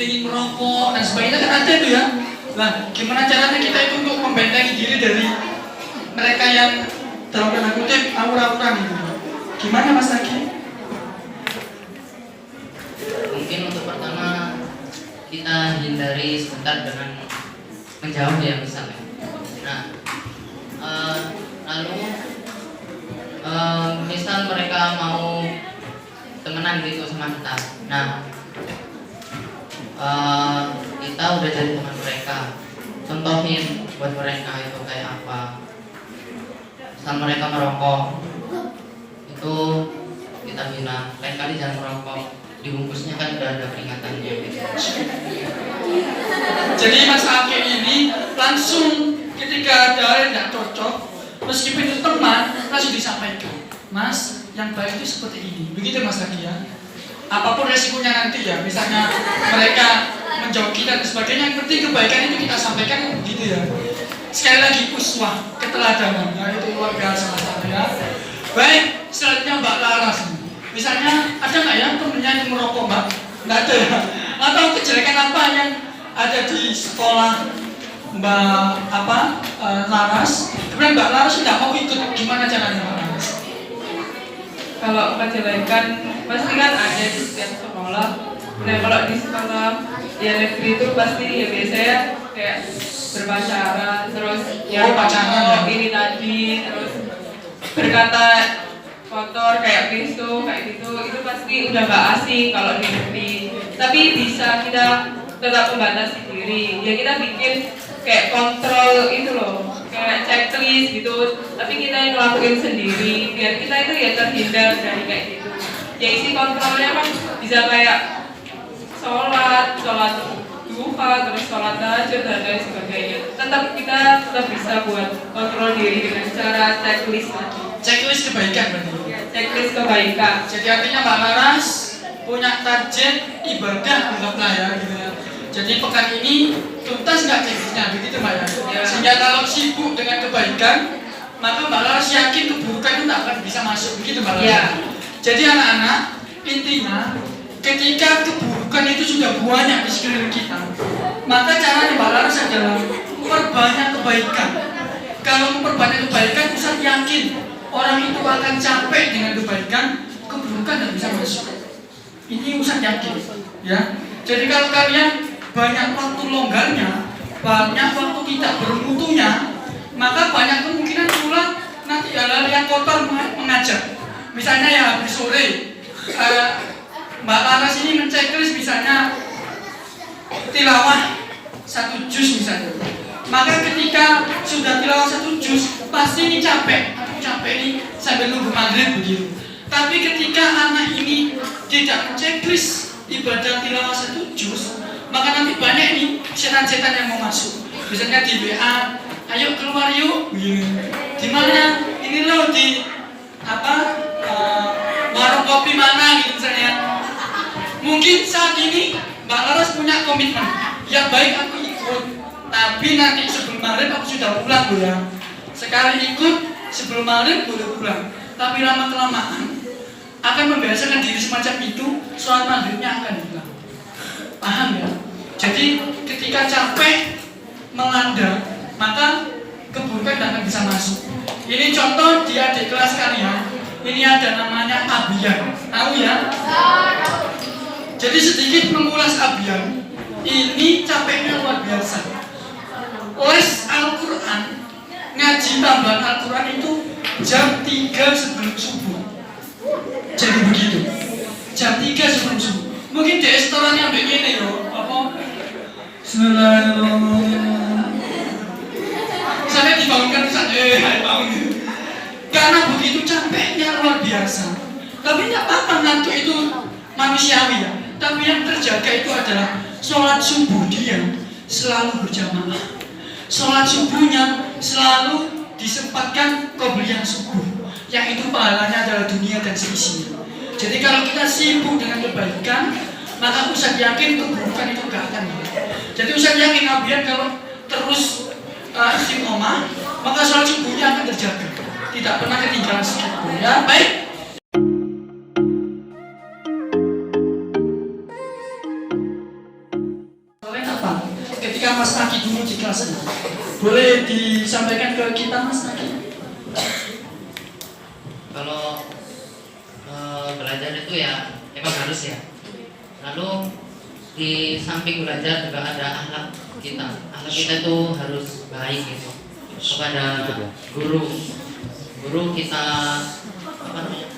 ingin merokok dan sebagainya kan ada itu ya. Nah, gimana caranya kita itu untuk membentengi diri dari mereka yang dalam tanda kutip awur-awuran itu? Gimana Mas Aki? Mungkin untuk pertama kita hindari sebentar dengan menjauh ya misalnya. Nah, lalu misal mereka mau temenan gitu sama kita. Nah, kita udah jadi teman mereka. Contohin buat mereka itu kayak apa. Misal mereka merokok, itu kita bilang lain kali jangan merokok. Dibungkusnya kan udah ada peringatannya gitu. Jadi Mas Aki ini langsung ketika ada yang tidak cocok, meskipun itu teman, langsung disampaikan, Mas, yang baik itu seperti ini. Begitu Mas Aki ya. Apapun resikonya nanti ya, misalnya mereka menjauhi dan sebagainya, yang penting kebaikan itu kita sampaikan begitu ya. Sekali lagi uswah, keteladanan, ya itu luar biasa Mas Aki ya. Baik, selanjutnya Mbak Laras. Misalnya ada nggak ya temennya yang merokok Mbak? Nggak ada ya? Atau kejelekan apa yang ada di sekolah Mbak Laras? Kemudian Mbak Laras nggak mau ikut, gimana caranya Mbak Laras? Kalau kejelekan pasti kan ada di setiap sekolah. Nah kalau di sekolah ya negeri itu pasti ya biasanya kayak berpacaran, terus ya pacaran ini tadi, terus berkata kotor kayak pisau kayak gitu, itu pasti udah gak asik kalau di negeri. Tapi bisa kita tetap membatasi diri. Ya kita bikin kayak kontrol itu loh, kayak checklist gitu. Tapi kita yang ngelakuin sendiri biar kita itu ya terhindar dari kayak gitu. Ya isi kontrolnya kan bisa kayak sholat duha, terus sholat tahajud dan lain sebagainya. Kita tetap bisa buat kontrol diri dengan cara checklist lagi. Checklist kebaikan berarti. Checklist kebaikan. Jadi artinya Mbak Laras punya target ibadah anggaplah ya gitu ya. Jadi pekan ini tuntas nggak checklistnya begitu Mbak ya. Sehingga kalau sibuk dengan kebaikan, maka Mbak Laras yakin keburukan itu tak akan bisa masuk begitu Mbak Laras. Ya. Jadi anak-anak intinya ketika keburukan itu sudah banyak di sekeliling kita, maka caranya Mbak Laras adalah perbanyak kebaikan. Kalau memperbanyak kebaikan, Ustaz yakin orang itu akan capek dengan kebaikan, keburukan dan bisa masuk. Ini Ustaz yakin, ya. Jadi kalau kalian banyak waktu longgarnya, banyak waktu tidak bermutunya, maka banyak kemungkinan pula nanti hal-hal yang kotor mengajak. Misalnya ya habis sore, Mbak Laras ini menceklis misalnya tilawah 1 juz misalnya. Maka ketika sudah tilawah 1 juz, pasti ini capek. Aku capek ini sambil nunggu maghrib begitu. Tapi ketika anak ini tidak menceklis ibadah tilawah 1 juz, maka nanti banyak nih setan-setan yang mau masuk. Misalnya di WA, ayo keluar yuk. Di mana? Ini loh di warung kopi mana gitu misalnya. Mungkin saat ini Mbak Laras punya komitmen, ya baik aku ikut, tapi nanti sebelum maghrib aku sudah pulang Bu ya. Sekarang ikut, sebelum maghrib boleh pulang. Tapi lama kelamaan akan membiasakan diri semacam itu, sholat maghribnya akan hilang. Paham ya? Jadi ketika capek melanda, maka keburukan tidak akan bisa masuk. Ini contoh di adik kelas kalian. Ini ada namanya Abian, tahu ya? Jadi sedikit mengulas Abian, ini capeknya luar biasa. Les Al-Quran, ngaji tambahan Al-Quran itu jam 3 sebelum subuh. Jadi begitu, jam 3 sebelum subuh. Mungkin di restoran yang begini loh, apa? Bismillahirrahmanirrahim. Sampai dibangunkan Ustaz, bangun. Karena begitu capeknya luar biasa. Tapi tidak apa-apa, ngantuk itu manusiawi ya. Tapi yang terjaga itu adalah sholat subuh dia selalu berjamaah. Sholat subuhnya selalu disempatkan qobliyah subuh, yang itu pahalanya adalah dunia dan seisinya. Jadi kalau kita sibuk dengan kebaikan, maka Ustaz yakin keburukan itu gak akan hilang. Jadi Ustaz yakin Abian kalau terus istiqomah, maka sholat subuhnya akan terjaga, tidak pernah ketinggalan sedikit. Ya baik. ketika Mas Naki dulu di kelas 6? Boleh disampaikan ke kita Mas Naki? Kalau belajar itu ya emang harus ya. Lalu di samping belajar juga ada akhlak kita. Akhlak kita itu harus baik gitu kepada guru. Guru kita apa namanya?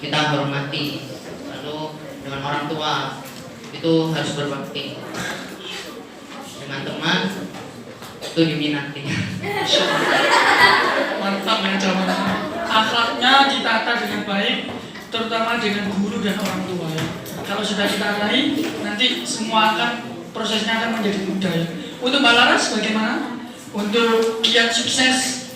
Kita hormati. Lalu dengan orang tua itu harus berbakti. Dengan teman itu diminati. Mantap ya jawabannya. Akhlaknya ditata dengan baik, terutama dengan guru dan orang tua ya. Kalau sudah ditatai, nanti semua prosesnya akan menjadi mudah ya. Untuk Mbak Laras bagaimana? Untuk kiat sukses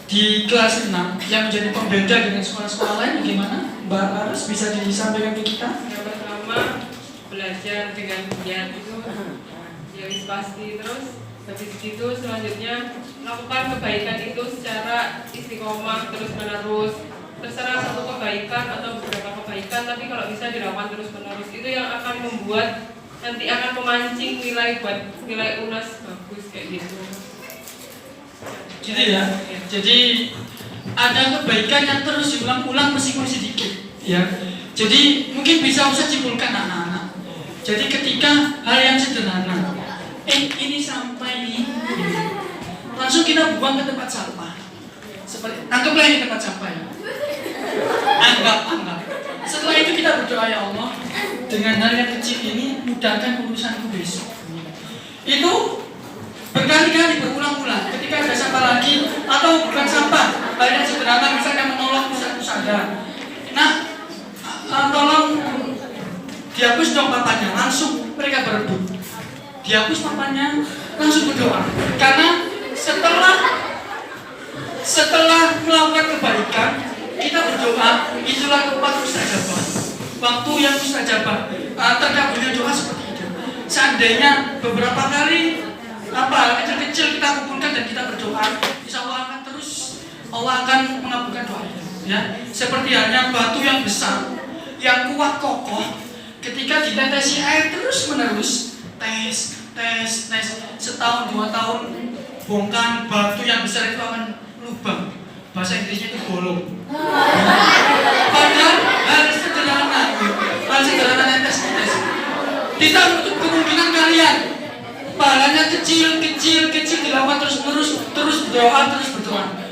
di kelas 6 yang menjadi pembeda dengan sekolah-sekolah lain bagaimana? Mbak Laras bisa disampaikan ke kita? Yang pertama belajar dengan giat itu yang pasti, terus habis itu selanjutnya lakukan kebaikan itu secara istiqomah terus menerus, terserah satu kebaikan atau beberapa kebaikan, tapi kalau bisa dilakukan terus menerus itu yang akan membuat nanti akan memancing nilai buat nilai UNAS bagus kayak gitu. Gitu ya. Jadi ada kebaikan yang terus diulang-ulang meskipun sedikit ya. Jadi mungkin bisa usah simpulkan anak-anak. Jadi ketika hal yang sederhana, ini sampah ini, langsung kita buang ke tempat sampah. Seperti anggaplah ini tempat sampah ya. Anggap. Setelah itu kita berdoa, ya Allah, dengan hal yang kecil ini mudahkan urusanku besok. Itu berkali-kali berulang-ulang. Ketika ada sampah lagi atau bukan sampah, hal yang sederhana misalnya menolong pusat-pusada. Nah, tolong dihapus dong papanya, langsung mereka berebut. Dihapus papanya, langsung berdoa. Karena setelah melakukan kebaikan, kita berdoa, itulah tempat mustajabah. Waktu yang mustajabah, terkabulnya doa seperti itu. Seandainya beberapa kali kecil-kecil kita kumpulkan dan kita berdoa, insya Allah Allah akan mengabulkan doa itu. Ya, seperti halnya batu yang besar, yang kuat kokoh, ketika ditetesi air terus menerus, tes, setahun 2 tahun, bongkar batu yang besar itu akan lubang. Bahasa Inggrisnya itu bolong. Padahal harus sederhana netes. Tidak untuk kemungkinan kalian. Pahalanya kecil dilakukan terus berdoa.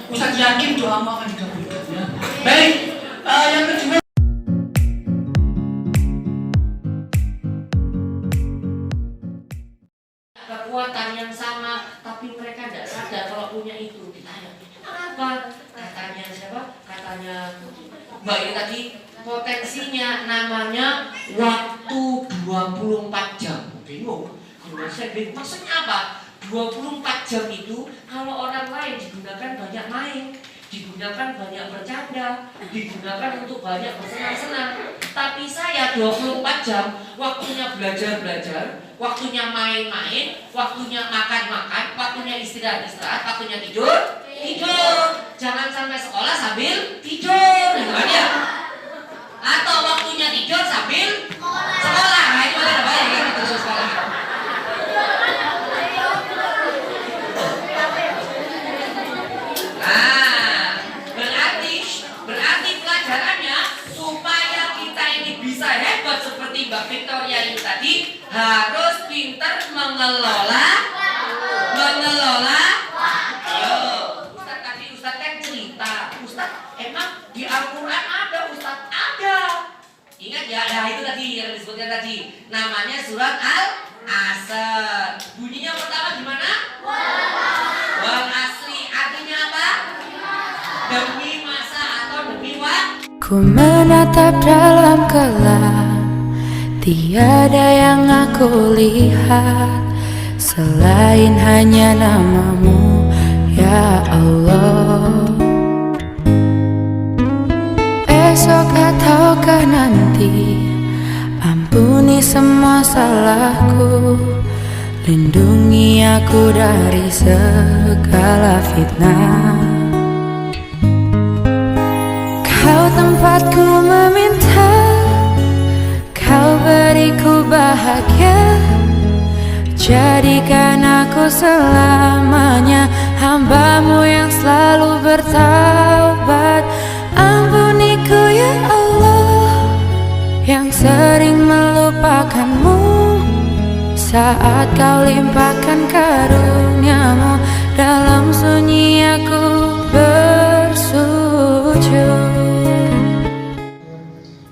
Ustaz yakin doamu akan dikabulkan ya. Baik, yang kedua. Kekuatan yang sama, tapi mereka tidak sadar kalau punya itu. Ditanya, apa? Katanya siapa? Katanya Mbak ini tadi, potensinya namanya waktu 24 jam. Bingung. Saya bingung. Maksudnya apa? 24 jam itu kalau orang lain digunakan banyak main, digunakan banyak bercanda, digunakan untuk banyak bersenang-senang. Tapi saya 24 jam, waktunya belajar, waktunya main-main, waktunya makan-makan, waktunya istirahat, waktunya tidur. Jangan sampai sekolah sambil tidur, gitu kan ya? Atau waktunya tidur sambil sekolah. Nah, itu ada banyak ya gitu sekolah. Nah, berarti pelajarannya supaya kita ini bisa hebat seperti Mbak Victoria ini tadi harus pintar mengelola. Ustaz kan cerita, Ustaz emang di Al-Quran ada, Ustaz ada. Ingat ya, nah itu tadi yang disebutkan tadi, namanya surat Al-Asr. Bunyinya pertama gimana? Wal asri, artinya apa? Demi masa atau demi waktu. Ku menatap dalam kelam, tiada yang aku lihat selain hanya namamu, ya Allah. Esok ataukah nanti, ampuni semua salahku, lindungi aku dari segala fitnah. Kau tempatku meminta, kau beriku bahagia, jadikan aku selamanya hamba-Mu yang selalu bertaubat. Ampuniku ya Allah, yang sering melupakan-Mu saat Kau limpahkan karunia-Mu. Dalam sunyi aku bersujud.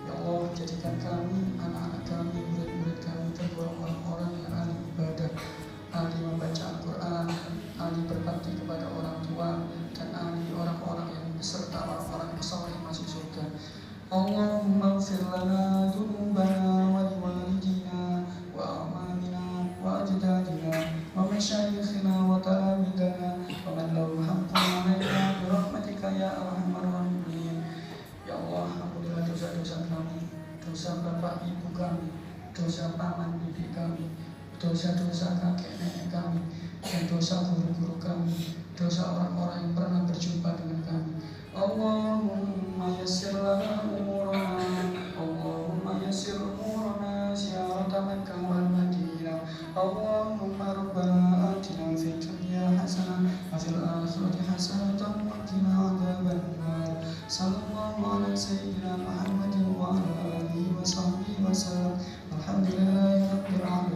Ya Allah, jadikan kami, anak-anak kami, murid-murid kami tergolong orang-orang yang ahli ibadah, ahli membaca Al-Quran, ahli berbakti kepada orang tua, dan ahli orang-orang yang beserta orang-orang yang saleh masuk surga. Allahumma ighfir lana dzunubana wa liwalidina wa amamina wa ajdadina wa masyayikhina wa talamidana wa man lahu haqqun 'alaina bi rahmatika ya arhamar rahimin. Ya Allah, ampunilah dosa-dosa kami, dosa bapak ibu kami, dosa paman bibi kami, dosa-dosa kakek nenek kami, dan dosa guru-guru kami, dosa orang-orang yang pernah berjumpa dengan kami. Allahumma yassir lana umurana, Allahumma yassir umurana ziyarata Makkah wal Madinah. Allahumma rabbana atina fid dunya hasanah wa fil akhirati hasanah wa qina adzabannar. Sallallahu ala sayyidina Muhammadin wa ala alihi wa sahbihi wa sallam. Alhamdulillahi rabbil alamin.